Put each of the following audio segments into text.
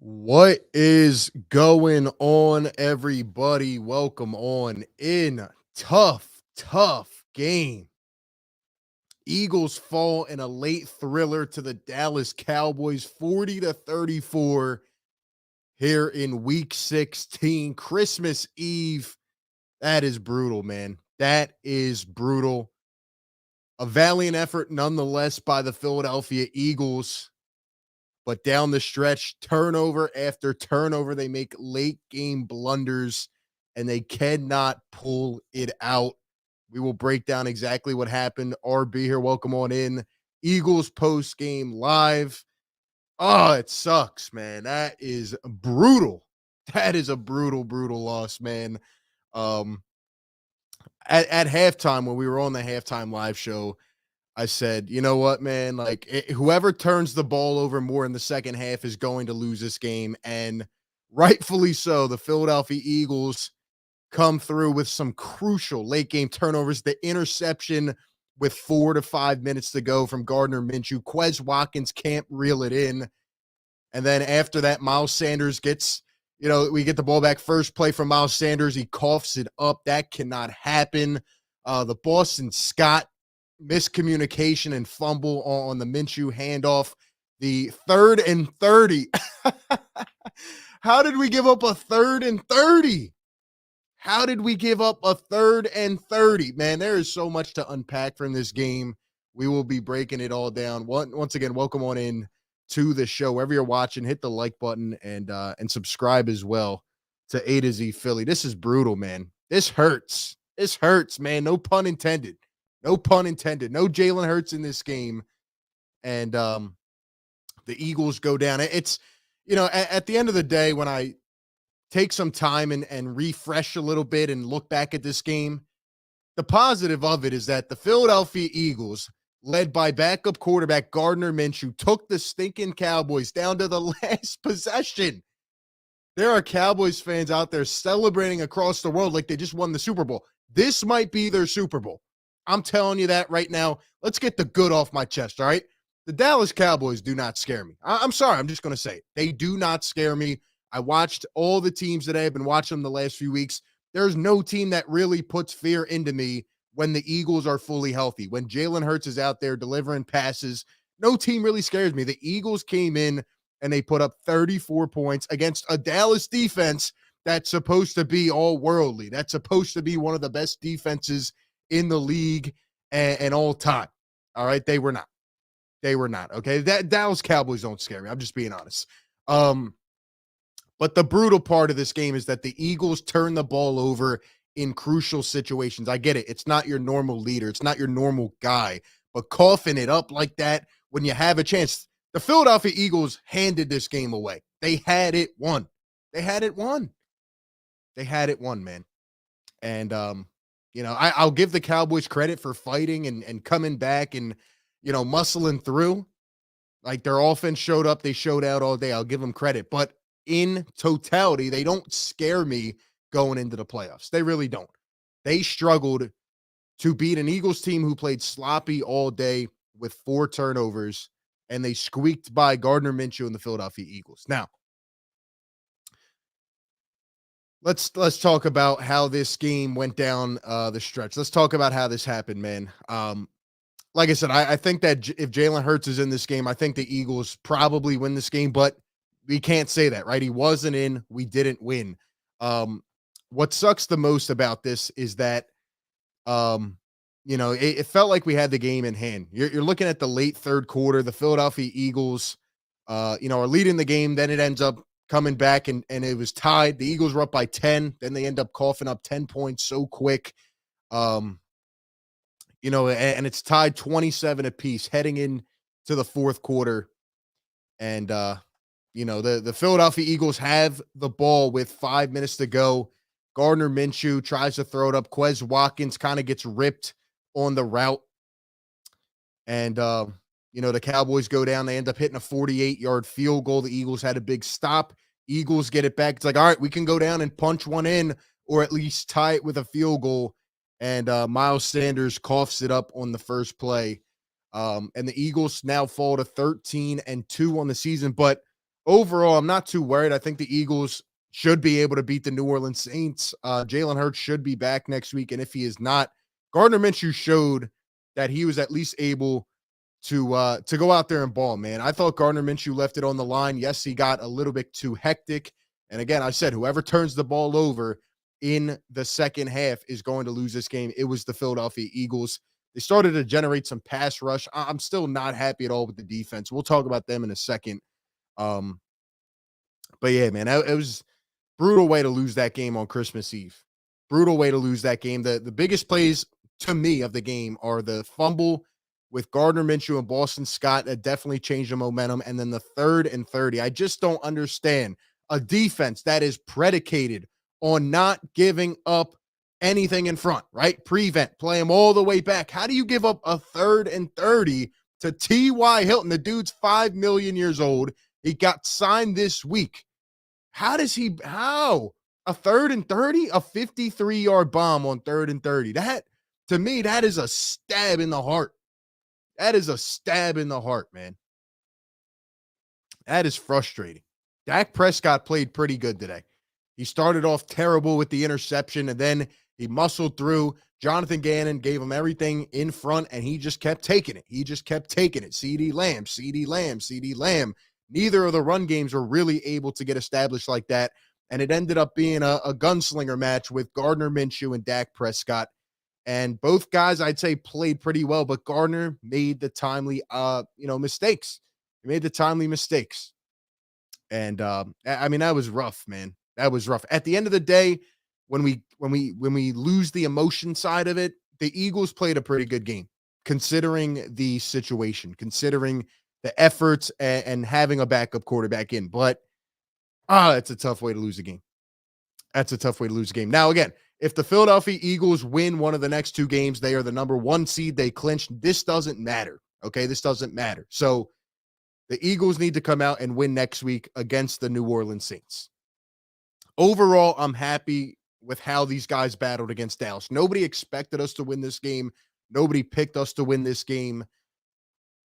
What is going on, everybody? Welcome on in. Tough game. Eagles fall in a late thriller to the Dallas Cowboys 40-34 here in week 16, Christmas Eve. That is brutal, man. That is brutal. A valiant effort nonetheless by the Philadelphia Eagles. But down the stretch, turnover after turnover, they make late game blunders and they cannot pull it out. We will break down exactly what happened. RB here. Welcome on in. Eagles post game live. Oh, it sucks, man. That is brutal. That is a brutal loss, man. Um, at halftime, when we were on the halftime live show, I said, you know what, man? Like, whoever turns the ball over more in the second half is going to lose this game. And rightfully so. The Philadelphia Eagles come through with some crucial late game turnovers. The interception with 4 to 5 minutes to go from Gardner Minshew. Quez Watkins can't reel it in. And then after that, Miles Sanders gets, we get the ball back. First play from Miles Sanders. He coughs it up. That cannot happen. The Boston Scott miscommunication and fumble on the Minshew handoff. The 3rd and 30. How did we give up a 3rd and 30? How did we give up a 3rd and 30? Man, there is so much to unpack from this game. We will be breaking it all down. Once again, welcome on in to the show. Wherever you're watching, hit the like button and subscribe as well to A to Z Philly. This is brutal, man. This hurts. This hurts, man. No pun intended. No pun intended. No Jalen Hurts in this game. And the Eagles go down. It's, at the end of the day, when I take some time and refresh a little bit and look back at this game, the positive of it is that the Philadelphia Eagles, led by backup quarterback Gardner Minshew, took the stinking Cowboys down to the last possession. There are Cowboys fans out there celebrating across the world like they just won the Super Bowl. This might be their Super Bowl. I'm telling you that right now. Let's get the good off my chest, all right? The Dallas Cowboys do not scare me. I'm sorry. I'm just going to say it. They do not scare me. I watched all the teams today. I've been watching them the last few weeks. There's no team that really puts fear into me when the Eagles are fully healthy. When Jalen Hurts is out there delivering passes, no team really scares me. The Eagles came in and they put up 34 points against a Dallas defense that's supposed to be all worldly. That's supposed to be one of the best defenses in the league and all time. All right. They were not. They were not. Okay. That Dallas Cowboys don't scare me. I'm just being honest. But the brutal part of this game is that the Eagles turn the ball over in crucial situations. I get it. It's not your normal leader. It's not your normal guy, but coughing it up like that when you have a chance. The Philadelphia Eagles handed this game away. They had it won. They had it won. They had it won, man. And, I'll give the Cowboys credit for fighting and coming back and, muscling through. Like, their offense showed up. They showed out all day. I'll give them credit. But in totality, they don't scare me going into the playoffs. They really don't. They struggled to beat an Eagles team who played sloppy all day with 4 turnovers, and they squeaked by Gardner Minshew and the Philadelphia Eagles. Now, let's talk about how this game went down the stretch. Let's talk about how this happened, man. Like I said, I think that if Jalen Hurts is in this game, I think the Eagles probably win this game, but we can't say that, right? He wasn't in. We didn't win. What sucks the most about this is that, it felt like we had the game in hand. You're looking at the late third quarter. The Philadelphia Eagles, are leading the game. Then it ends up coming back and it was tied. The Eagles were up by 10. Then they end up coughing up 10 points so quick. And it's tied 27 apiece heading into the fourth quarter. And, the Philadelphia Eagles have the ball with 5 minutes to go. Gardner Minshew tries to throw it up. Quez Watkins kind of gets ripped on the route. And, the Cowboys go down. They end up hitting a 48-yard field goal. The Eagles had a big stop. Eagles get it back. It's like, all right, we can go down and punch one in or at least tie it with a field goal. And Miles Sanders coughs it up on the first play. And the Eagles now fall to 13-2 on the season. But overall, I'm not too worried. I think the Eagles should be able to beat the New Orleans Saints. Jalen Hurts should be back next week, and if he is not, Gardner Minshew showed that he was at least able to go out there and ball, man. I thought Gardner Minshew left it on the line. Yes, he got a little bit too hectic. And again, I said whoever turns the ball over in the second half is going to lose this game. It was the Philadelphia Eagles. They started to generate some pass rush. I'm still not happy at all with the defense. We'll talk about them in a second. Um, but yeah, man, it was brutal way to lose that game on Christmas Eve. Brutal way to lose that game. The biggest plays to me of the game are the fumble with Gardner Minshew and Boston Scott that definitely changed the momentum. And then the 3rd and 30. I just don't understand a defense that is predicated on not giving up anything in front, right? Prevent, play them all the way back. How do you give up a 3rd and 30 to T.Y. Hilton? The dude's 5 million years old. He got signed this week. How? A 3rd and 30? A 53-yard bomb on 3rd and 30. That, to me, that is a stab in the heart. That is a stab in the heart, man. That is frustrating. Dak Prescott played pretty good today. He started off terrible with the interception, and then he muscled through. Jonathan Gannon gave him everything in front, and he just kept taking it. CeeDee Lamb, CeeDee Lamb. Neither of the run games were really able to get established like that, and it ended up being a gunslinger match with Gardner Minshew and Dak Prescott. And both guys, I'd say, played pretty well, but Gardner made the timely, mistakes. He made the timely mistakes. And I mean, that was rough, man. That was rough. At the end of the day, when we lose the emotion side of it, the Eagles played a pretty good game, considering the situation, considering the efforts and having a backup quarterback in. But it's a tough way to lose a game. That's a tough way to lose a game. Now, again, if the Philadelphia Eagles win one of the next 2 games, they are the number 1 seed. They clinched. This doesn't matter. Okay, this doesn't matter. So the Eagles need to come out and win next week against the New Orleans Saints. Overall, I'm happy with how these guys battled against Dallas. Nobody expected us to win this game. Nobody picked us to win this game.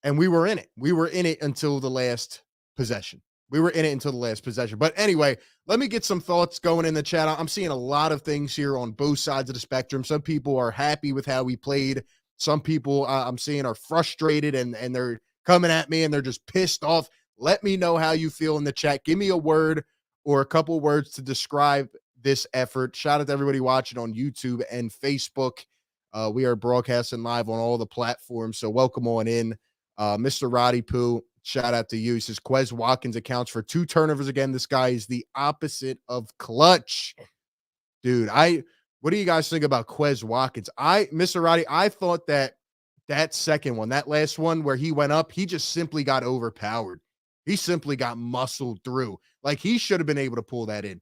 And we were in it. We were in it until the last possession. But anyway, let me get some thoughts going in the chat. I'm seeing a lot of things here on both sides of the spectrum. Some people are happy with how we played. Some people I'm seeing are frustrated and they're coming at me and they're just pissed off. Let me know how you feel in the chat. Give me a word or a couple words to describe this effort. Shout out to everybody watching on YouTube and Facebook. We are broadcasting live on all the platforms, so welcome on in. Mr. Roddy Poo, shout out to you. He says Quez Watkins accounts for 2 turnovers again. This guy is the opposite of clutch. Dude, what do you guys think about Quez Watkins? Mr. Roddy, I thought that second one, that last one where he went up, he just simply got overpowered. He simply got muscled through. Like, he should have been able to pull that in.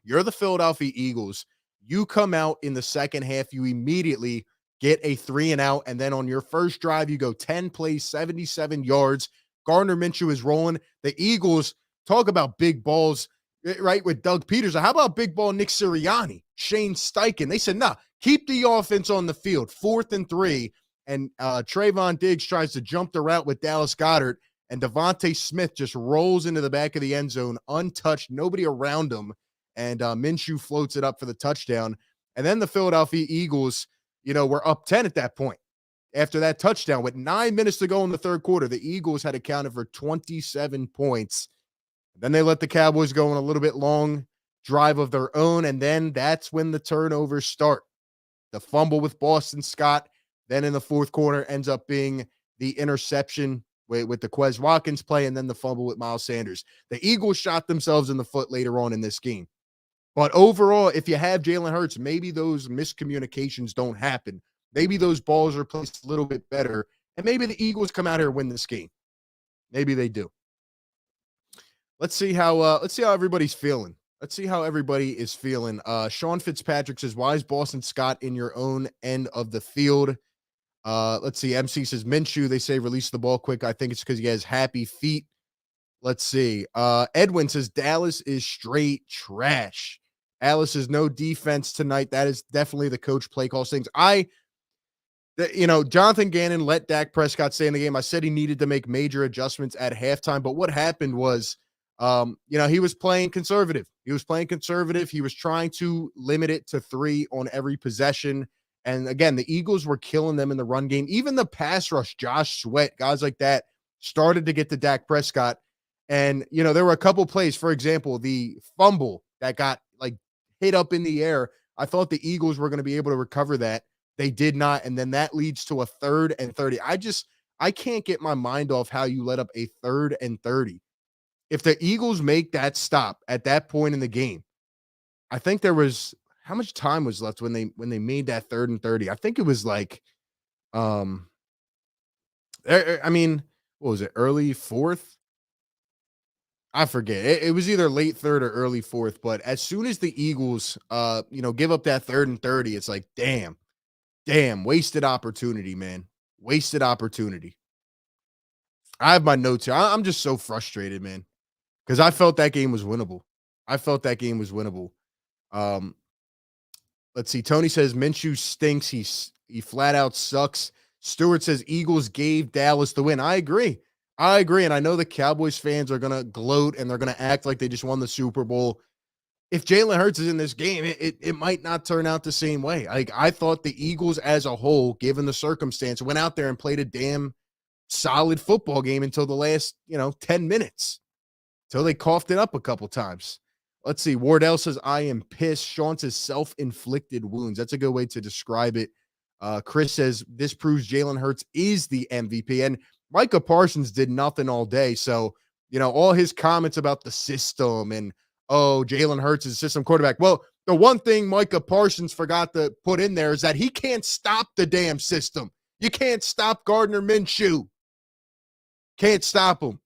You're the Philadelphia Eagles. You come out in the second half, you immediately get a 3 and out, and then on your first drive, you go 10 plays, 77 yards. Gardner Minshew is rolling. The Eagles, talk about big balls, right, with Doug Peterson. How about big ball Nick Sirianni, Shane Steichen? They said, nah, keep the offense on the field. 4th and 3, and Trayvon Diggs tries to jump the route with Dallas Goedert, and Devontae Smith just rolls into the back of the end zone, untouched, nobody around him, and Minshew floats it up for the touchdown. And then the Philadelphia Eagles, were up 10 at that point. After that touchdown, with 9 minutes to go in the third quarter, the Eagles had accounted for 27 points. Then they let the Cowboys go on a little bit long drive of their own, and then that's when the turnovers start. The fumble with Boston Scott, then in the fourth quarter ends up being the interception with the Quez Watkins play, and then the fumble with Miles Sanders. The Eagles shot themselves in the foot later on in this game. But overall, if you have Jalen Hurts, maybe those miscommunications don't happen. Maybe those balls are placed a little bit better, and maybe the Eagles come out here and win this game. Maybe they do. Let's see how everybody's feeling. Let's see how everybody is feeling. Sean Fitzpatrick says, why is Boston Scott in your own end of the field? Let's see. MC says, Minshew, they say release the ball quick. I think it's because he has happy feet. Let's see. Edwin says, Dallas is straight trash. Alice says, no defense tonight. That is definitely the coach play calls things. Jonathan Gannon let Dak Prescott stay in the game. I said he needed to make major adjustments at halftime, but what happened was, he was playing conservative. He was playing conservative. He was trying to limit it to 3 on every possession. And again, the Eagles were killing them in the run game. Even the pass rush, Josh Sweat, guys like that, started to get to Dak Prescott. And, there were a couple plays, for example, the fumble that got like hit up in the air. I thought the Eagles were going to be able to recover that. They did not. And then that leads to a 3rd and 30. I can't get my mind off how you let up a 3rd and 30. If the Eagles make that stop at that point in the game, I think there was how much time was left when they made that 3rd and 30? I think it was like, I mean, what was it? Early 4th? I forget. It was either late 3rd or early 4th, but as soon as the Eagles, give up that 3rd and 30, it's like, damn, wasted opportunity, man. Wasted opportunity. I have my notes here. I'm just so frustrated, man, because I felt that game was winnable. Um, let's see. Tony says Minshew stinks. He flat out sucks. Stewart says Eagles gave Dallas the win. I agree. And I know the Cowboys fans are going to gloat and they're going to act like they just won the Super Bowl. If Jalen Hurts is in this game, it might not turn out the same way. Like, I thought the Eagles as a whole, given the circumstance, went out there and played a damn solid football game until the last, 10 minutes, until they coughed it up a couple times. Let's see. Wardell says, I am pissed. Sean says self-inflicted wounds. That's a good way to describe it. Chris says this proves Jalen Hurts is the MVP. And Micah Parsons did nothing all day. So, all his comments about the system and, oh, Jalen Hurts is a system quarterback. Well, the one thing Micah Parsons forgot to put in there is that he can't stop the damn system. You can't stop Gardner Minshew. Can't stop him.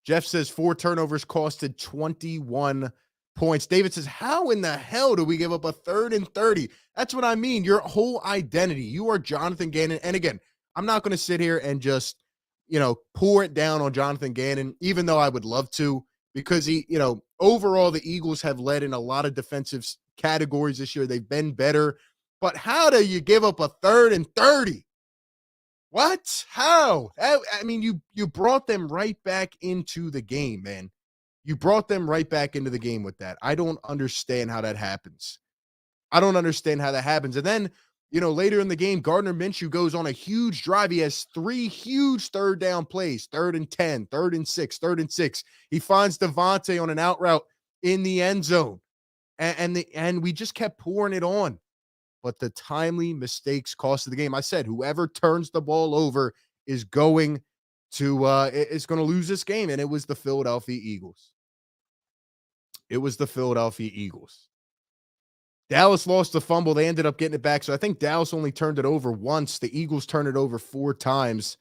Jeff says 4 turnovers costed 21 points. David says, how in the hell do we give up a 3rd and 30? That's what I mean. Your whole identity. You are Jonathan Gannon. And again, I'm not going to sit here and just, pour it down on Jonathan Gannon, even though I would love to, because he, overall, the Eagles have led in a lot of defensive categories this year. They've been better. But how do you give up a 3rd and 30? What? How? I mean, you brought them right back into the game, man. You brought them right back into the game with that. I don't understand how that happens. And then, later in the game, Gardner Minshew goes on a huge drive. He has 3 huge 3rd down plays, 3rd and 10, 3rd and 6, 3rd and 6. He finds Devontae on an out route in the end zone. And we just kept pouring it on. But the timely mistakes cost the game. I said, whoever turns the ball over is going to lose this game. And it was the Philadelphia Eagles. Dallas lost the fumble. They ended up getting it back. So I think Dallas only turned it over once. The Eagles turned it over 4 times.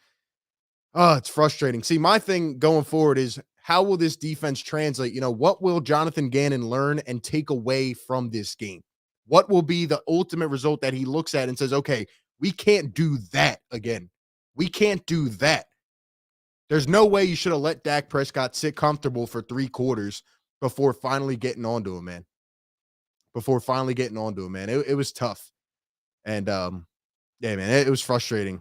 Oh, it's frustrating. See, my thing going forward is, how will this defense translate? What will Jonathan Gannon learn and take away from this game? What will be the ultimate result that he looks at and says, okay, we can't do that again. We can't do that. There's no way you should have let Dak Prescott sit comfortable for 3 quarters before finally getting onto him, man. It was tough. And, yeah, man, it was frustrating.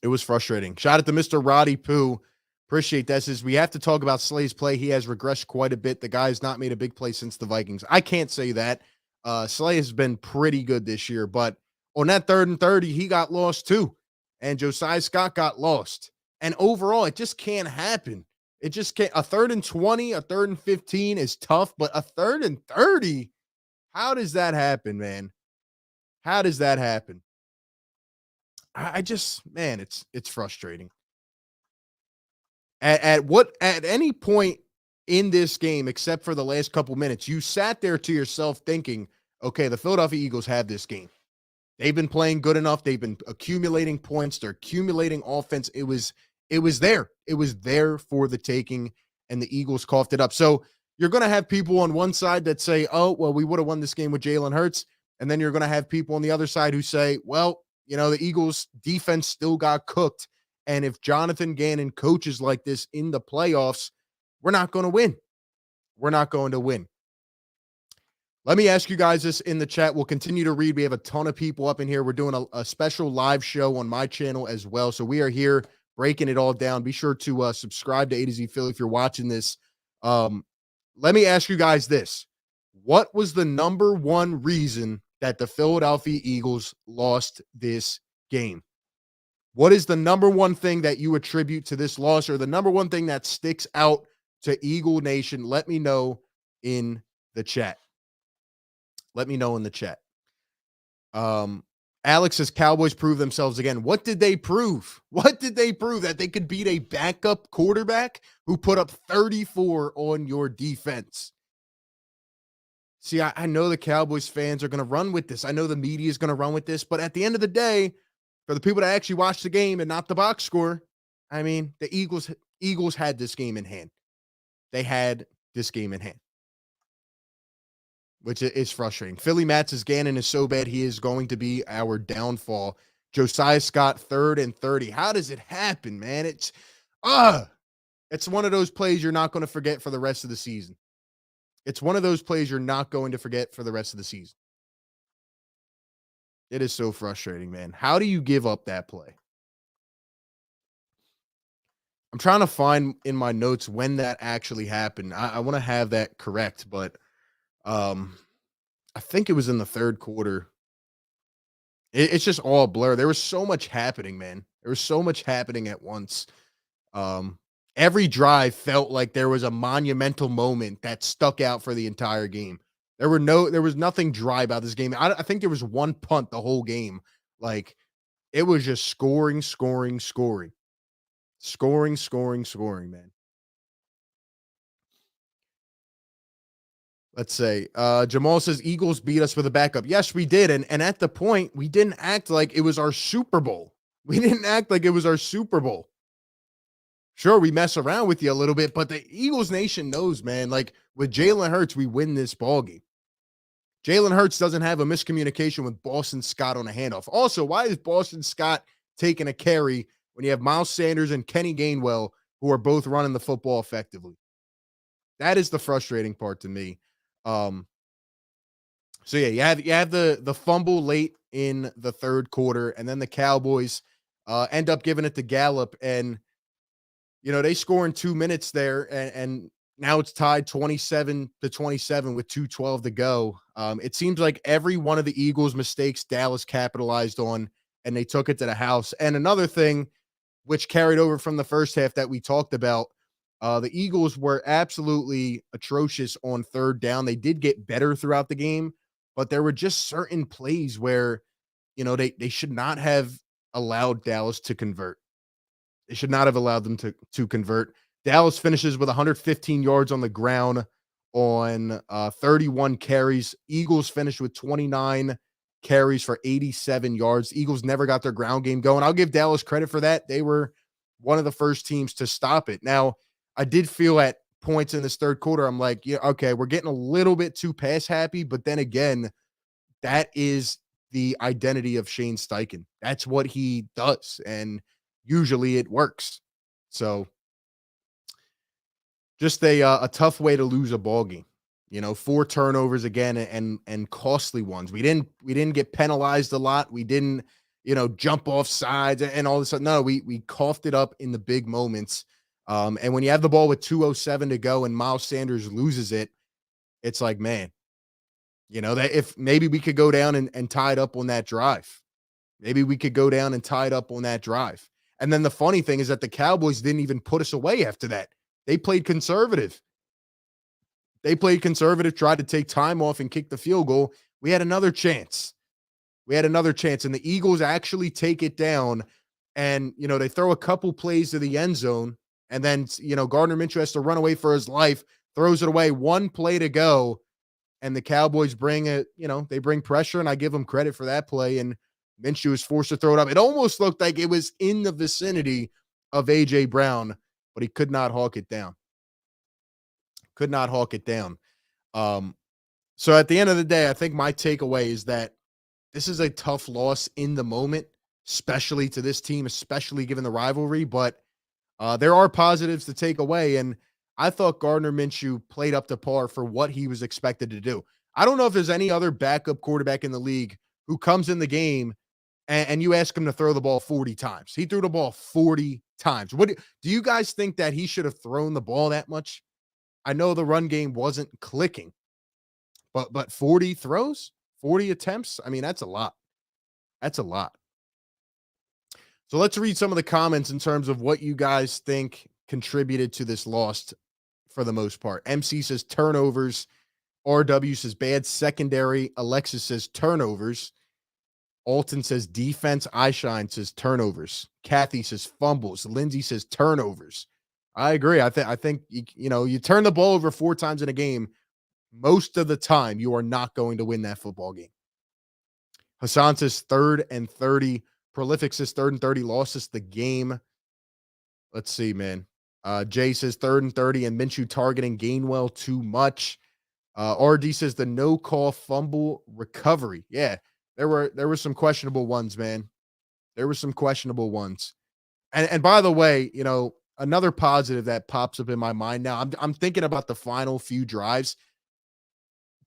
Shout out to Mr. Roddy Poo. Appreciate that. Says we have to talk about Slay's play. He has regressed quite a bit. The guy has not made a big play since the Vikings. I can't say that. Slay has been pretty good this year, but on that 3rd and 30, he got lost too. And Josiah Scott got lost. And overall, it just can't happen. It just can't. A 3rd and 20, a 3rd and 15 is tough, but a 3rd and 30, how does that happen, man? How does that happen? I just, man, it's frustrating. At any point in this game, except for the last couple minutes, you sat there to yourself thinking, okay, the Philadelphia Eagles have this game. They've been playing good enough. They've been accumulating points. They're accumulating offense. It was there. It was there for the taking, and the Eagles coughed it up. So you're going to have people on one side that say, oh, well, we would have won this game with Jalen Hurts. And then you're going to have people on the other side who say, well, the Eagles defense still got cooked. And if Jonathan Gannon coaches like this in the playoffs, we're not going to win. Let me ask you guys this in the chat. We'll continue to read. We have a ton of people up in here. We're doing a special live show on my channel as well. So we are here breaking it all down. Be sure to subscribe to A to Z Philly if you're watching this. Um, Let me ask you guys this. What was the number one reason that the Philadelphia Eagles lost this game? What is the number one thing that you attribute to this loss, or the number one thing that sticks out to Eagle Nation? Let me know in the chat. Let me know in the chat. Alex says Cowboys prove themselves again. What did they prove? What did they prove? That they could beat a backup quarterback who put up 34 on your defense. See, I know the Cowboys fans are going to run with this. I know the media is going to run with this. But at the end of the day, for the people that actually watch the game and not the box score, I mean, the Eagles had this game in hand. They had this game in hand, which is frustrating. Philly Matt's Gannon is so bad he is going to be our downfall. Josiah Scott, 3rd and 30. How does it happen, man? It's one of those plays you're not going to forget for the rest of the season. It's one of those plays you're not going to forget for the rest of the season. It is so frustrating, man. How do you give up that play? I'm trying to find in my notes when that actually happened. I want to have that correct, but I think it was in the third quarter. It's just all blur. There was so much happening, man. There was so much happening at once. Every drive felt like there was a monumental moment that stuck out for the entire game. There was nothing dry about this game. I think there was one punt the whole game. Like, it was just scoring, man. Let's say Jamal says Eagles beat us with a backup. Yes, we did. And at the point, we didn't act like it was our Super Bowl. We didn't act like it was our Super Bowl. Sure, we mess around with you a little bit, but the Eagles Nation knows, man, like with Jalen Hurts, we win this ball game. Jalen Hurts doesn't have a miscommunication with Boston Scott on a handoff. Also, why is Boston Scott taking a carry when you have Miles Sanders and Kenny Gainwell, who are both running the football effectively? That is the frustrating part to me. So yeah, you have the fumble late in the third quarter, and then the Cowboys end up giving it to Gallup, and they score in 2 minutes there, and now it's tied 27-27 with 2:12 to go. It seems like every one of the Eagles' mistakes Dallas capitalized on, and they took it to the house. And another thing, which carried over from the first half that we talked about, the Eagles were absolutely atrocious on third down. They did get better throughout the game, but there were just certain plays where, they should not have allowed Dallas to convert. They should not have allowed them to convert. Dallas finishes with 115 yards on the ground on 31 carries. Eagles finished with 29 carries for 87 yards. Eagles never got their ground game going. I'll give Dallas credit for that. They were one of the first teams to stop it. Now, I did feel at points in this third quarter, I'm like, yeah, okay, we're getting a little bit too pass happy. But then again, that is the identity of Shane Steichen. That's what he does. And usually it works. So just a tough way to lose a ball game. 4 turnovers again, and costly ones. We didn't get penalized a lot. We didn't, jump off sides and all this stuff. No, we coughed it up in the big moments. And when you have the ball with 2:07 to go and Miles Sanders loses it, it's like, man, that if maybe we could go down and tie it up on that drive. Maybe we could go down and tie it up on that drive. And then the funny thing is that the Cowboys didn't even put us away after that. They played conservative. Tried to take time off and kick the field goal. We had another chance. And the Eagles actually take it down. And, they throw a couple plays to the end zone. And then, Gardner Minshew has to run away for his life, throws it away, 1 play to go. And the Cowboys bring pressure, and I give them credit for that play. And Minshew was forced to throw it up. It almost looked like it was in the vicinity of A.J. Brown, but he could not hawk it down. So at the end of the day, I think my takeaway is that this is a tough loss in the moment, especially to this team, especially given the rivalry. But there are positives to take away. And I thought Gardner Minshew played up to par for what he was expected to do. I don't know if there's any other backup quarterback in the league who comes in the game and you ask him to throw the ball 40 times. He threw the ball 40 times. What do you guys think that he should have thrown the ball that much? I know the run game wasn't clicking, but 40 throws, 40 attempts. I mean, that's a lot. That's a lot. So let's read some of the comments in terms of what you guys think contributed to this loss for the most part. MC says turnovers. RW says bad secondary. Alexis says turnovers. Alton says defense. Eyeshine says turnovers. Kathy says fumbles. Lindsay says turnovers. I agree. I think you turn the ball over 4 times in a game, most of the time you are not going to win that football game. Hassan says 3rd and 30. Prolific says 3rd and 30. Lost us the game. Let's see, man. Jay says 3rd and 30 and Minshew targeting Gainwell too much. RD says the no call fumble recovery. Yeah, there were some questionable ones, man. There were some questionable ones. And by the way, another positive that pops up in my mind now. I'm thinking about the final few drives.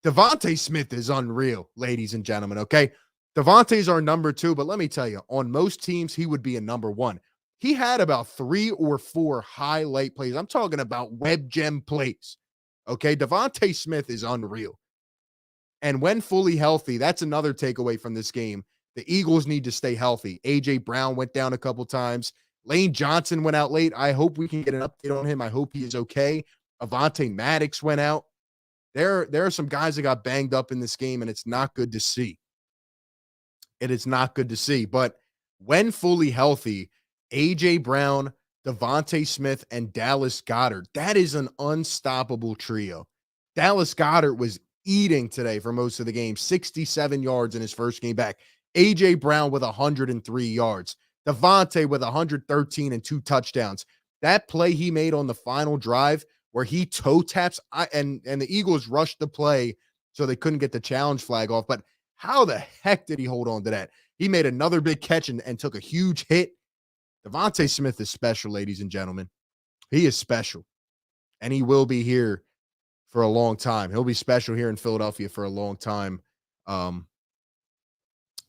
Devontae Smith is unreal, ladies and gentlemen. Okay, Devontae's our number 2, but let me tell you, on most teams he would be a number 1. He had about 3 or 4 highlight plays. I'm talking about web gem plays. Okay, Devontae Smith is unreal. And when fully healthy, that's another takeaway from this game. The Eagles need to stay healthy. A.J. Brown went down a couple times. Lane Johnson went out late. I hope we can get an update on him. I hope he is okay. Avonte Maddox went out. There are some guys that got banged up in this game, and it's not good to see. It is not good to see. But when fully healthy, A.J. Brown, Devontae Smith, and Dallas Goedert, that is an unstoppable trio. Dallas Goedert was eating today for most of the game, 67 yards in his first game back. A.J. Brown with 103 yards. Devontae with 113 and 2 touchdowns. That play he made on the final drive where he toe taps, and the Eagles rushed the play so they couldn't get the challenge flag off. But how the heck did he hold on to that? He made another big catch and took a huge hit. Devontae Smith is special, ladies and gentlemen. He is special, and he will be here for a long time. He'll be special here in Philadelphia for a long time. Yeah,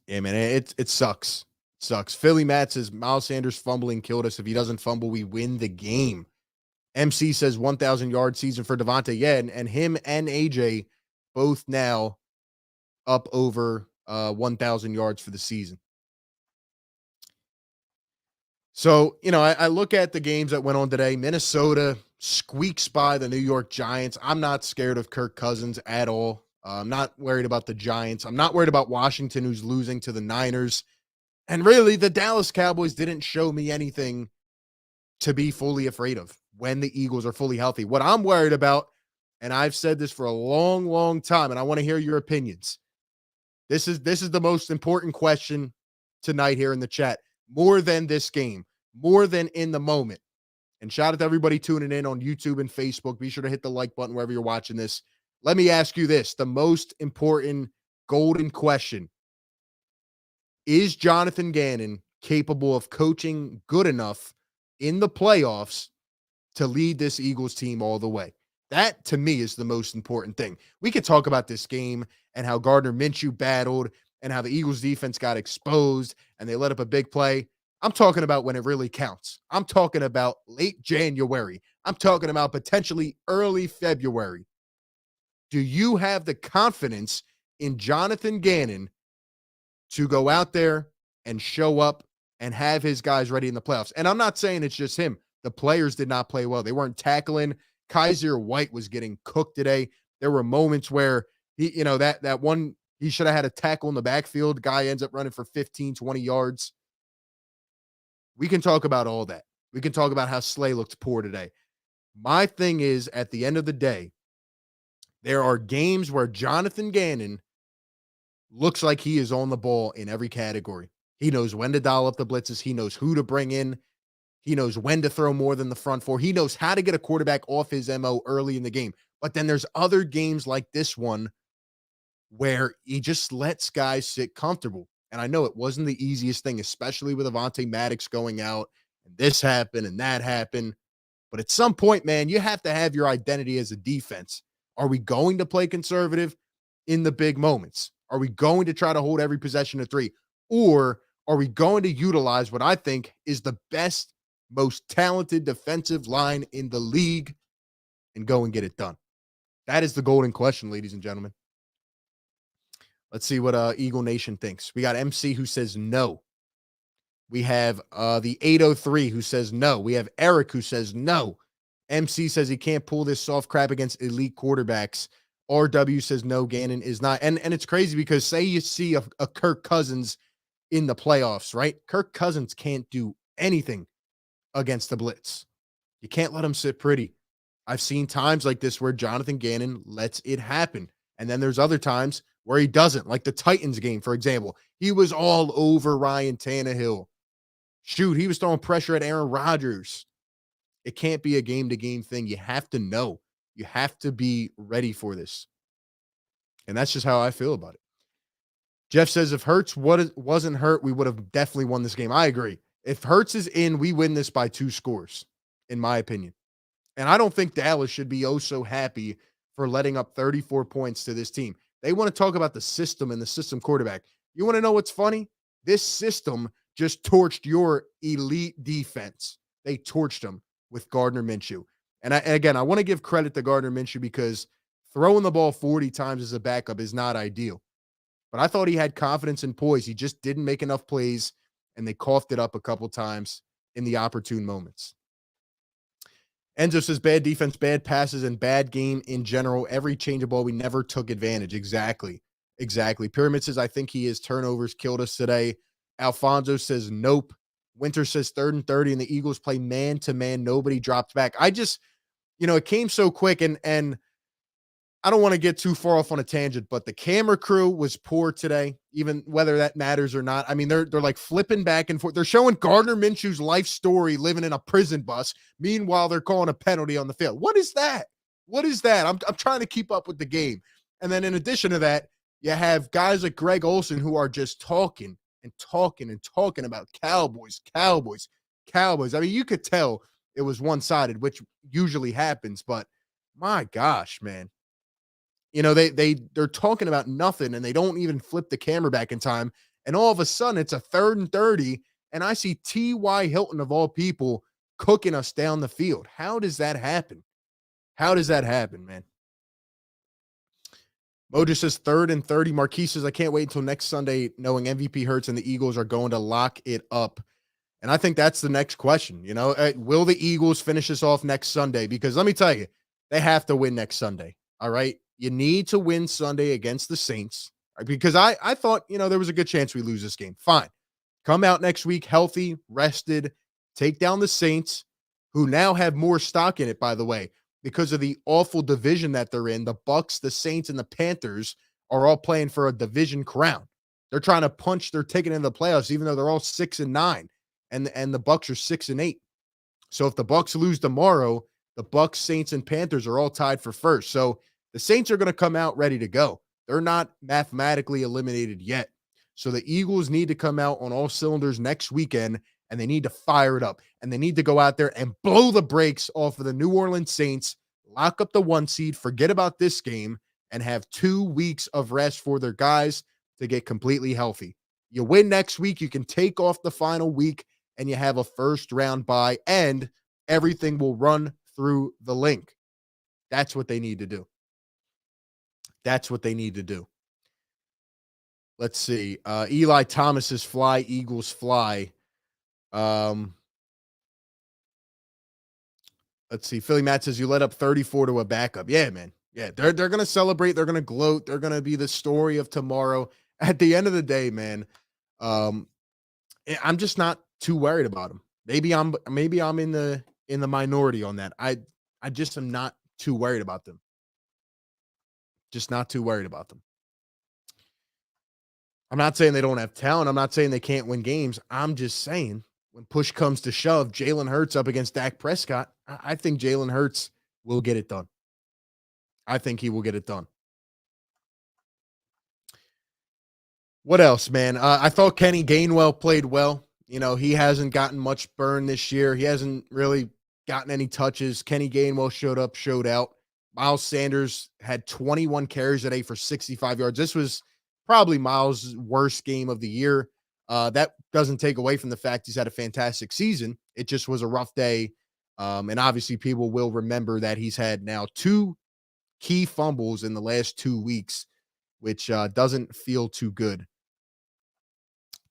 man, it sucks. It sucks. Philly Matt says Miles Sanders fumbling killed us. If he doesn't fumble, we win the game. MC says 1,000 yard season for Devontae. Yeah, and him and AJ both now up over 1,000 yards for the season. So, I look at the games that went on today. Minnesota squeaks by the New York Giants. I'm not scared of Kirk Cousins at all. I'm not worried about the Giants. I'm not worried about Washington, who's losing to the Niners. And really, the Dallas Cowboys didn't show me anything to be fully afraid of when the Eagles are fully healthy. What I'm worried about, and I've said this for a long, long time, and I want to hear your opinions. This is the most important question tonight here in the chat. More than this game, more than in the moment. And shout out to everybody tuning in on YouTube and Facebook. Be sure to hit the like button wherever you're watching this. Let me ask you this, the most important golden question. Is Jonathan Gannon capable of coaching good enough in the playoffs to lead this Eagles team all the way? That, to me, is the most important thing. We could talk about this game and how Gardner Minshew battled and how the Eagles defense got exposed and they let up a big play. I'm talking about when it really counts. I'm talking about late January. I'm talking about potentially early February. Do you have the confidence in Jonathan Gannon to go out there and show up and have his guys ready in the playoffs? And I'm not saying it's just him. The players did not play well. They weren't tackling. Kaiser White was getting cooked today. There were moments where he, that one, he should have had a tackle in the backfield. Guy ends up running for 15, 20 yards. We can talk about all that. We can talk about how Slay looked poor today. My thing is, at the end of the day, there are games where Jonathan Gannon looks like he is on the ball in every category. He knows when to dial up the blitzes. He knows who to bring in. He knows when to throw more than the front four. He knows how to get a quarterback off his MO early in the game. But then there's other games like this one where he just lets guys sit comfortable. And I know it wasn't the easiest thing, especially with Avonte Maddox going out, and this happened and that happened. But at some point, man, you have to have your identity as a defense. Are we going to play conservative? in the big moments? Are we going to try to hold every possession to 3? Or are we going to utilize what I think is the best, most talented defensive line in the league and go and get it done? That is the golden question, ladies and gentlemen. Let's see what Eagle Nation thinks. We got MC who says no. We have the 803 who says no. We have Eric who says no. MC says he can't pull this soft crap against elite quarterbacks. RW says no, Gannon is not. And it's crazy because say you see a Kirk Cousins in the playoffs, right? Kirk Cousins can't do anything against the blitz. You can't let him sit pretty. I've seen times like this where Jonathan Gannon lets it happen. And then there's other times where he doesn't, like the Titans game, for example. He was all over Ryan Tannehill. Shoot, he was throwing pressure at Aaron Rodgers. It can't be a game-to-game thing. You have to know. You have to be ready for this. And that's just how I feel about it. Jeff says if Hurts wasn't hurt, we would have definitely won this game. I agree. If Hurts is in, we win this by 2 scores, in my opinion. And I don't think Dallas should be oh so happy for letting up 34 points to this team. They want to talk about the system and the system quarterback. You want to know what's funny? This system just torched your elite defense. They torched them with Gardner Minshew. And I want to give credit to Gardner Minshew because throwing the ball 40 times as a backup is not ideal. But I thought he had confidence and poise. He just didn't make enough plays, and they coughed it up a couple times in the opportune moments. Enzo says bad defense, bad passes, and bad game in general. Every change of ball, we never took advantage. Exactly. Pyramid says, I think he is turnovers killed us today. Alfonso says, nope. Winter says 3rd and 30, and the Eagles play man-to-man. Nobody dropped back. I just, it came so quick, and I don't want to get too far off on a tangent, but the camera crew was poor today, even whether that matters or not. I mean, they're like flipping back and forth. They're showing Gardner Minshew's life story living in a prison bus. Meanwhile, they're calling a penalty on the field. What is that? I'm trying to keep up with the game. And then in addition to that, you have guys like Greg Olson who are just talking about Cowboys. I mean, you could tell it was one-sided, which usually happens, but my gosh, man. They're talking about nothing, and they don't even flip the camera back in time. And all of a sudden, it's a 3rd and 30, and I see T.Y. Hilton, of all people, cooking us down the field. How does that happen? Man? Mojo says 3rd and 30. Marquise says, I can't wait until next Sunday knowing MVP Hurts and the Eagles are going to lock it up. And I think that's the next question. Will the Eagles finish this off next Sunday? Because let me tell you, they have to win next Sunday. All right. You need to win Sunday against the Saints because I thought, there was a good chance we lose this game. Fine. Come out next week healthy, rested, take down the Saints, who now have more stock in it, by the way, because of the awful division that they're in. The Bucks, the Saints, and the Panthers are all playing for a division crown. They're trying to punch their ticket into the playoffs, even though they're all 6-9, and the Bucks are 6-8. So if the Bucks lose tomorrow, the Bucks, Saints, and Panthers are all tied for first. So the Saints are going to come out ready to go. They're not mathematically eliminated yet. So the Eagles need to come out on all cylinders next weekend, and they need to fire it up. And they need to go out there and blow the brakes off of the New Orleans Saints, lock up the 1 seed, forget about this game, and have 2 weeks of rest for their guys to get completely healthy. You win next week, you can take off the final week, and you have a first-round bye, and everything will run through the link. That's what they need to do. Let's see. Eli Thomas is fly, Eagles fly. Let's see. Philly Matt says you let up 34 to a backup. Yeah, man. Yeah, they're going to celebrate. They're going to gloat. They're going to be the story of tomorrow. At the end of the day, man, I'm just not too worried about them. Maybe I'm in the minority on that. I just am not too worried about them. Just not too worried about them. I'm not saying they don't have talent. I'm not saying they can't win games. I'm just saying when push comes to shove, Jalen Hurts up against Dak Prescott, I think Jalen Hurts will get it done. I think he will get it done. What else, man? I thought Kenny Gainwell played well. He hasn't gotten much burn this year. He hasn't really gotten any touches. Kenny Gainwell showed up, showed out. Miles Sanders had 21 carries today for 65 yards. This was probably Miles' worst game of the year. That doesn't take away from the fact he's had a fantastic season. It just was a rough day. And obviously, people will remember that he's had now two key fumbles in the last 2 weeks, which doesn't feel too good.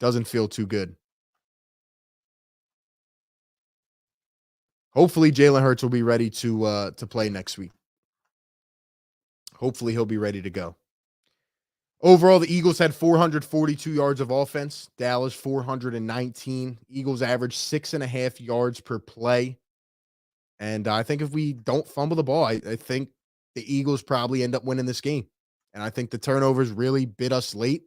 Doesn't feel too good. Hopefully, Jalen Hurts will be ready to play next week. Hopefully, he'll be ready to go. Overall, the Eagles had 442 yards of offense. Dallas 419. Eagles averaged 6.5 yards per play. And I think if we don't fumble the ball, I think the Eagles probably end up winning this game. And I think the turnovers really bit us late.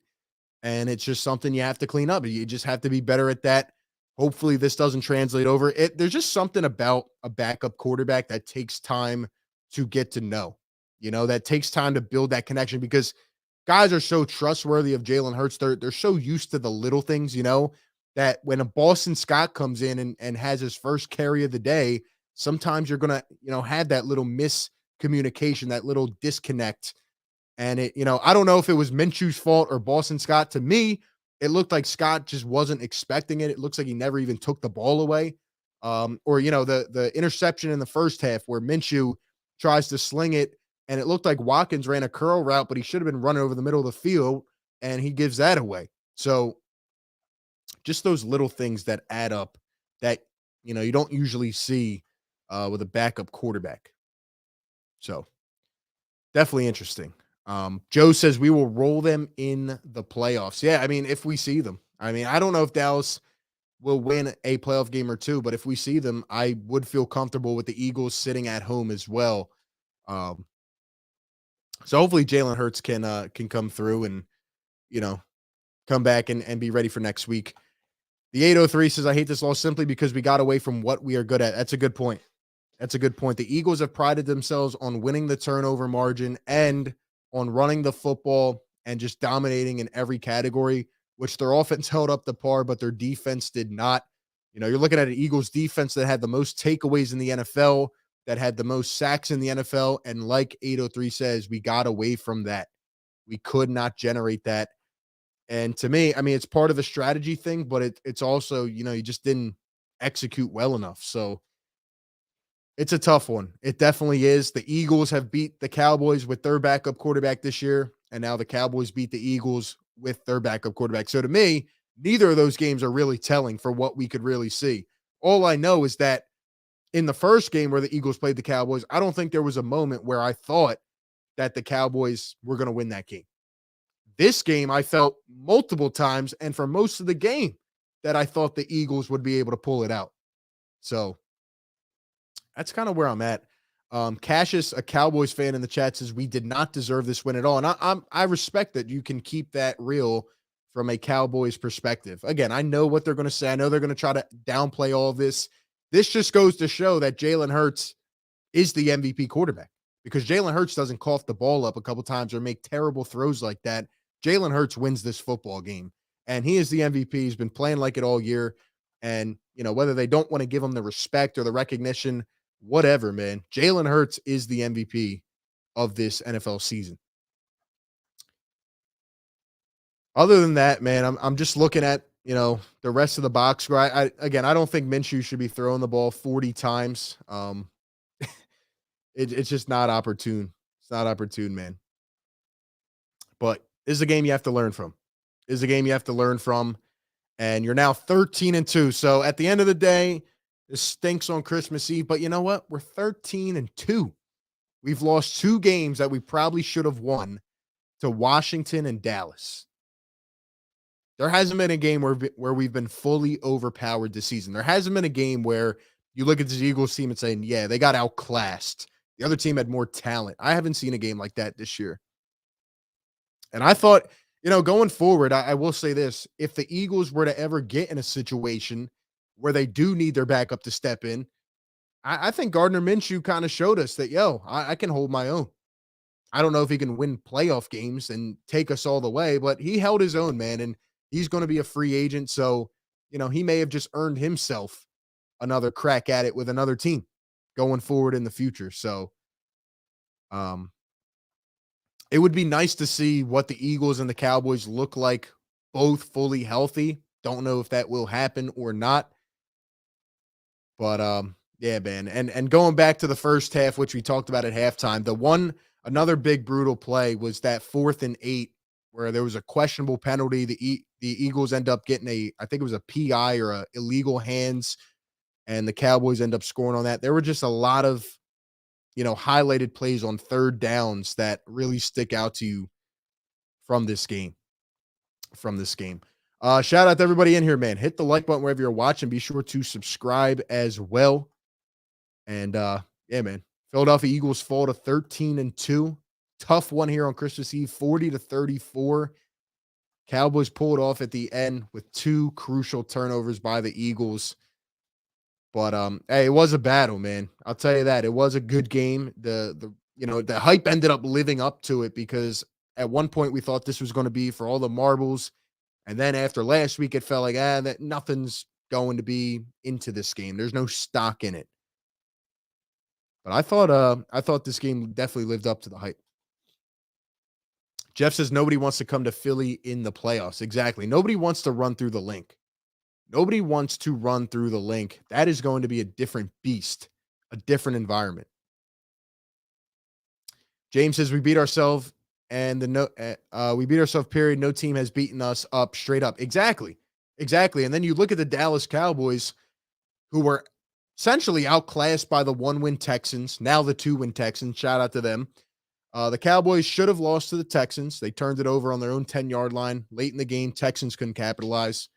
And it's just something you have to clean up. You just have to be better at that. Hopefully, this doesn't translate over. There's just something about a backup quarterback that takes time to get to know. That takes time to build that connection because guys are so trustworthy of Jalen Hurts. They're so used to the little things, that when a Boston Scott comes in and has his first carry of the day, sometimes you're gonna, have that little miscommunication, that little disconnect. And I don't know if it was Minshew's fault or Boston Scott. To me, it looked like Scott just wasn't expecting it. It looks like he never even took the ball away. Or the interception in the first half where Minshew tries to sling it, and it looked like Watkins ran a curl route, but he should have been running over the middle of the field, and he gives that away. So just those little things that add up that you don't usually see with a backup quarterback. So definitely interesting. Joe says we will roll them in the playoffs. Yeah, I mean, if we see them. I mean, I don't know if Dallas will win a playoff game or two, but if we see them, I would feel comfortable with the Eagles sitting at home as well. Um, so hopefully Jalen Hurts can come through and you know come back and be ready for next week. The 803 says I hate this loss simply because we got away from what we are good at. That's a good point. That's a good point. The Eagles have prided themselves on winning the turnover margin and on running the football and just dominating in every category, which their offense held up the par, but their defense did not. You're looking at an Eagles defense that had the most takeaways in the NFL, that had the most sacks in the NFL. And like 803 says, we got away from that. We could not generate that. And to me, I mean, it's part of the strategy thing, but it's also, you just didn't execute well enough. So it's a tough one. It definitely is. The Eagles have beat the Cowboys with their backup quarterback this year, and now the Cowboys beat the Eagles with their backup quarterback. So to me, neither of those games are really telling for what we could really see. All I know is that in the first game where the Eagles played the Cowboys, I don't think there was a moment where I thought that the Cowboys were going to win that game. This game, I felt multiple times, and for most of the game, that I thought the Eagles would be able to pull it out. So that's kind of where I'm at. Cassius, a Cowboys fan in the chat, says we did not deserve this win at all, and I respect that you can keep that real from a Cowboys perspective. Again, I know what they're going to say. I know they're going to try to downplay all of this. This just goes to show that Jalen Hurts is the MVP quarterback because Jalen Hurts doesn't cough the ball up a couple times or make terrible throws like that. Jalen Hurts wins this football game, and he is the MVP. He's been playing like it all year, and whether they don't want to give him the respect or the recognition, whatever, man. Jalen Hurts is the MVP of this NFL season. Other than that, man, I'm just looking at the rest of the box score. I don't think Minshew should be throwing the ball 40 times. It's just not opportune. It's not opportune, man. But this is a game you have to learn from. This is a game you have to learn from. And you're now 13-2. So at the end of the day, this stinks on Christmas Eve. But you know what? We're 13-2. We've lost 2 games that we probably should have won to Washington and Dallas. There hasn't been a game where we've been fully overpowered this season. There hasn't been a game where you look at this Eagles team and saying, yeah, they got outclassed. The other team had more talent. I haven't seen a game like that this year. And I thought, going forward, I will say this. If the Eagles were to ever get in a situation where they do need their backup to step in, I think Gardner Minshew kind of showed us that, I can hold my own. I don't know if he can win playoff games and take us all the way, but he held his own, man, and he's going to be a free agent. So, he may have just earned himself another crack at it with another team going forward in the future. So Um, it would be nice to see what the Eagles and the Cowboys look like both fully healthy. Don't know if that will happen or not. But yeah, man. And going back to the first half, which we talked about at halftime, another big brutal play was that 4th and 8 where there was a questionable penalty. The Eagles end up getting I think it was a PI or a illegal hands, and the Cowboys end up scoring on that. There were just a lot of highlighted plays on third downs that really stick out to you from this game. From this game. Shout out to everybody in here, man. Hit the like button wherever you're watching. Be sure to subscribe as well. And yeah, man. Philadelphia Eagles fall to 13-2. Tough one here on Christmas Eve, 40-34. Cowboys pulled off at the end with two crucial turnovers by the Eagles. But hey, it was a battle, man. I'll tell you that. It was a good game. The hype ended up living up to it because at one point we thought this was going to be for all the marbles. And then after last week, it felt like that nothing's going to be into this game. There's no stock in it. But I thought this game definitely lived up to the hype. Jeff says nobody wants to come to Philly in the playoffs. Exactly. Nobody wants to run through the link. Nobody wants to run through the link. That is going to be a different beast, a different environment. James says we beat ourselves we beat ourselves, period. No team has beaten us up straight up. Exactly. Exactly. And then you look at the Dallas Cowboys, who were essentially outclassed by the 1-win Texans, now the 2-win Texans. Shout out to them. The Cowboys should have lost to the Texans. They turned it over on their own 10-yard line. Late in the game, Texans couldn't capitalize.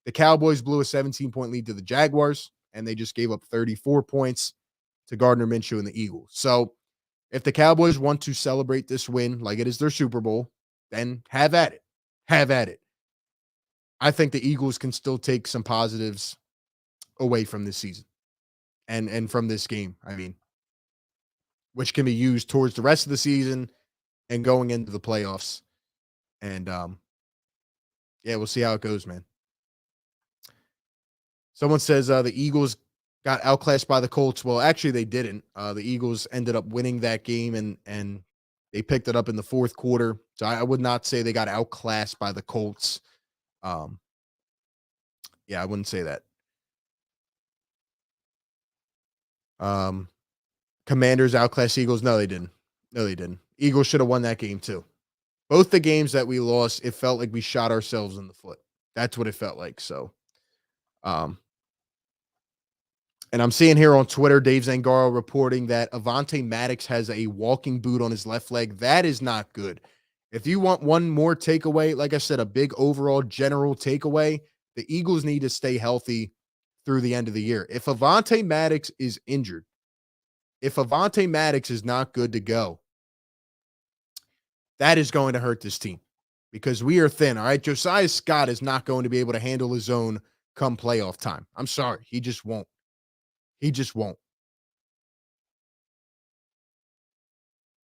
The Cowboys blew a 17-point lead to the Jaguars, and they just gave up 34 points to Gardner Minshew and the Eagles. So if the Cowboys want to celebrate this win like it is their Super Bowl, then have at it. Have at it. I think the Eagles can still take some positives away from this season and from this game, I mean, which can be used towards the rest of the season and going into the playoffs. And yeah, we'll see how it goes, man. Someone says the Eagles got outclassed by the Colts. Well, actually, they didn't. The Eagles ended up winning that game, and they picked it up in the fourth quarter. So I would not say they got outclassed by the Colts. Yeah, I wouldn't say that. Commanders outclassed Eagles. No, they didn't. No, they didn't. Eagles should have won that game too. Both the games that we lost, it felt like we shot ourselves in the foot. That's what it felt like. So, and I'm seeing here on Twitter, Dave Zangaro reporting that Avonte Maddox has a walking boot on his left leg. That is not good. If you want one more takeaway, like I said, a big overall general takeaway, the Eagles need to stay healthy through the end of the year. If Avonte Maddox is injured, if Avonte Maddox is not good to go, that is going to hurt this team because we are thin. All right. Josiah Scott is not going to be able to handle his own come playoff time. I'm sorry. He just won't. He just won't.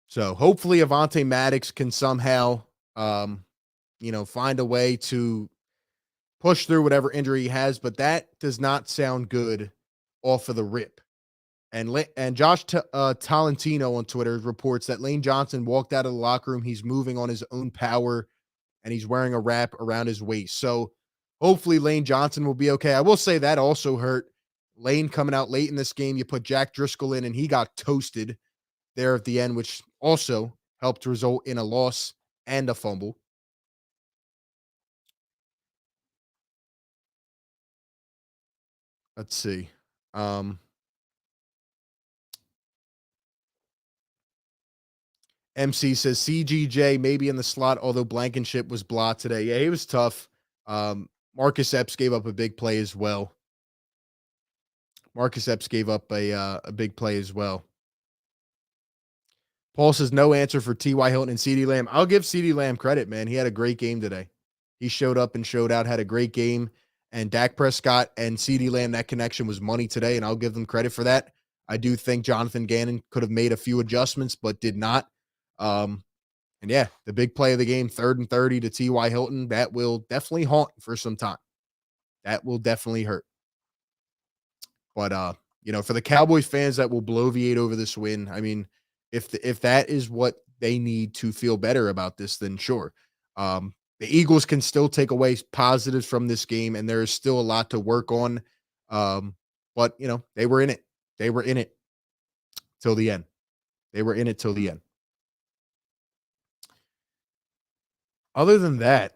So hopefully Avonte Maddox can somehow, find a way to push through whatever injury he has, but that does not sound good off of the rip. And Josh Tolentino on Twitter reports that Lane Johnson walked out of the locker room. He's moving on his own power, and he's wearing a wrap around his waist. So hopefully Lane Johnson will be okay. I will say that also hurt. Lane coming out late in this game. You put Jack Driscoll in, and he got toasted there at the end, which also helped result in a loss and a fumble. Let's see. MC says CGJ maybe in the slot, although Blankenship was blah today. Yeah, he was tough. Marcus Epps gave up a big play as well. Marcus Epps gave up a big play as well. Paul says no answer for T.Y. Hilton and CeeDee Lamb. I'll give CeeDee Lamb credit, man. He had a great game today. He showed up and showed out, had a great game. And Dak Prescott and CeeDee Lamb, that connection was money today, and I'll give them credit for that. I do think Jonathan Gannon could have made a few adjustments, but did not. And yeah, the big play of the game, 3rd and 30 to T.Y. Hilton, that will definitely haunt for some time. That will definitely hurt. But, for the Cowboys fans that will bloviate over this win, I mean, If that is what they need to feel better about this, then sure. The Eagles can still take away positives from this game, and there is still a lot to work on. But they were in it. They were in it till the end. They were in it till the end. Other than that,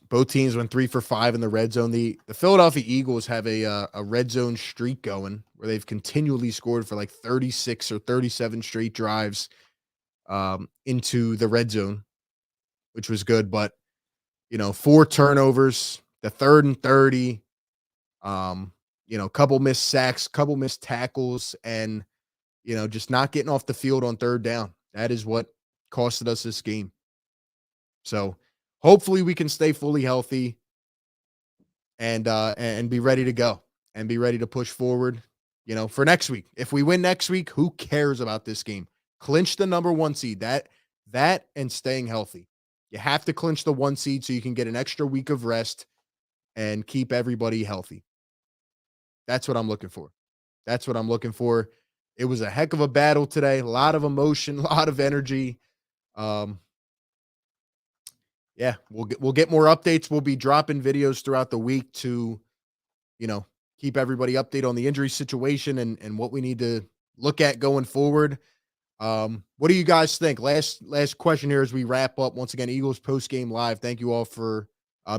both teams went 3 for 5 in the red zone. The Philadelphia Eagles have a red zone streak going where they've continually scored for like 36 or 37 straight drives into the red zone, which was good. But 4 turnovers, the 3rd and 30, couple missed sacks, couple missed tackles, and just not getting off the field on 3rd down. That is what costed us this game. So hopefully we can stay fully healthy and be ready to go and be ready to push forward, for next week. If we win next week, who cares about this game? Clinch the number 1 seed. That and staying healthy. You have to clinch the 1 seed so you can get an extra week of rest and keep everybody healthy. That's what I'm looking for. That's what I'm looking for. It was a heck of a battle today. A lot of emotion, a lot of energy. Yeah, we'll get more updates. We'll be dropping videos throughout the week to, keep everybody updated on the injury situation and what we need to look at going forward. What do you guys think? Last question here as we wrap up. Once again, Eagles post game live. Thank you all for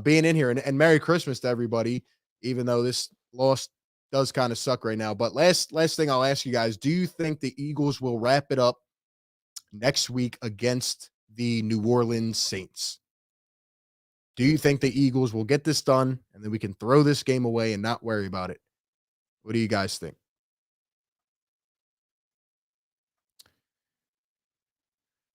being in here, and Merry Christmas to everybody. Even though this loss does kind of suck right now, but last thing I'll ask you guys: do you think the Eagles will wrap it up next week against the New Orleans Saints? Do you think the Eagles will get this done and then we can throw this game away and not worry about it? What do you guys think?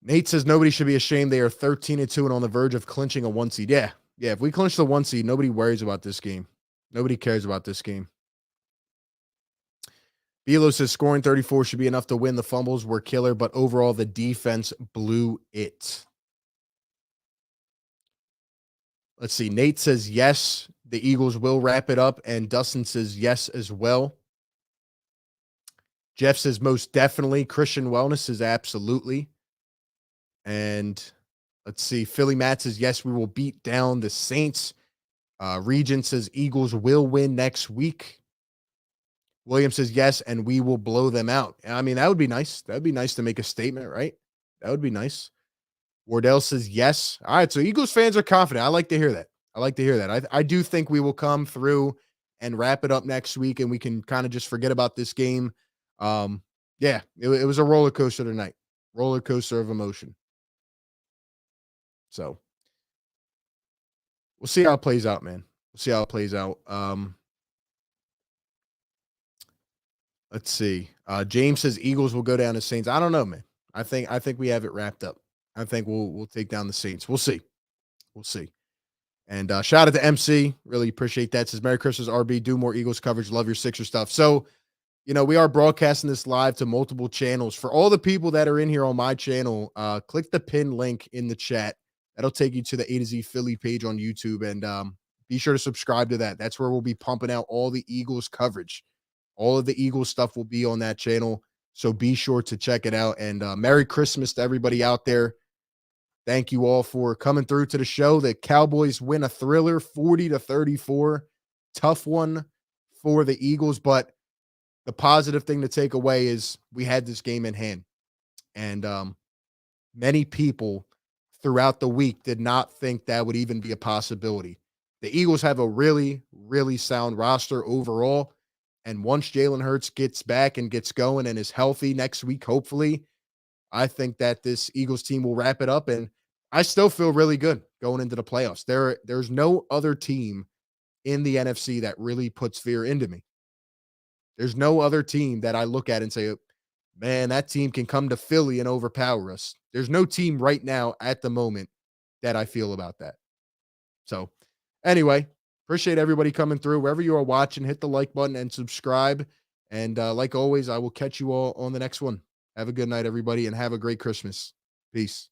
Nate says nobody should be ashamed. They are 13-2 and on the verge of clinching a 1 seed. Yeah. If we clinch the 1 seed, nobody worries about this game. Nobody cares about this game. Belo says scoring 34 should be enough to win. The fumbles were killer, but overall the defense blew it. Let's see. Nate says yes, the Eagles will wrap it up, and Dustin says yes as well. Jeff says most definitely. Christian Wellness says absolutely. And let's see. Philly Matt says yes, we will beat down the Saints. Regent says Eagles will win next week. William says yes, and we will blow them out. I mean, that would be nice. That would be nice to make a statement, right? That would be nice. Wardell says yes. All right, so Eagles fans are confident. I like to hear that. I do think we will come through and wrap it up next week, and we can kind of just forget about this game. It was a roller coaster tonight. Roller coaster of emotion. So we'll see how it plays out, man. We'll see how it plays out. Let's see. James says Eagles will go down to Saints. I don't know, man. I think we have it wrapped up. I think we'll take down the Saints. We'll see. And shout out to MC. Really appreciate that. Says Merry Christmas, RB. Do more Eagles coverage. Love your Sixer stuff. So, we are broadcasting this live to multiple channels. For all the people that are in here on my channel, click the pin link in the chat. That'll take you to the A to Z Philly page on YouTube. And be sure to subscribe to that. That's where we'll be pumping out all the Eagles coverage. All of the Eagles stuff will be on that channel. So be sure to check it out. And Merry Christmas to everybody out there. Thank you all for coming through to the show. The Cowboys win a thriller 40-34. Tough one for the Eagles, but the positive thing to take away is we had this game in hand. And many people throughout the week did not think that would even be a possibility. The Eagles have a really, really sound roster overall. And once Jalen Hurts gets back and gets going and is healthy next week, hopefully, I think that this Eagles team will wrap it up. And I still feel really good going into the playoffs. There's no other team in the NFC that really puts fear into me. There's no other team that I look at and say, man, that team can come to Philly and overpower us. There's no team right now at the moment that I feel about that. So anyway, appreciate everybody coming through. Wherever you are watching, hit the like button and subscribe. And like always, I will catch you all on the next one. Have a good night, everybody, and have a great Christmas. Peace.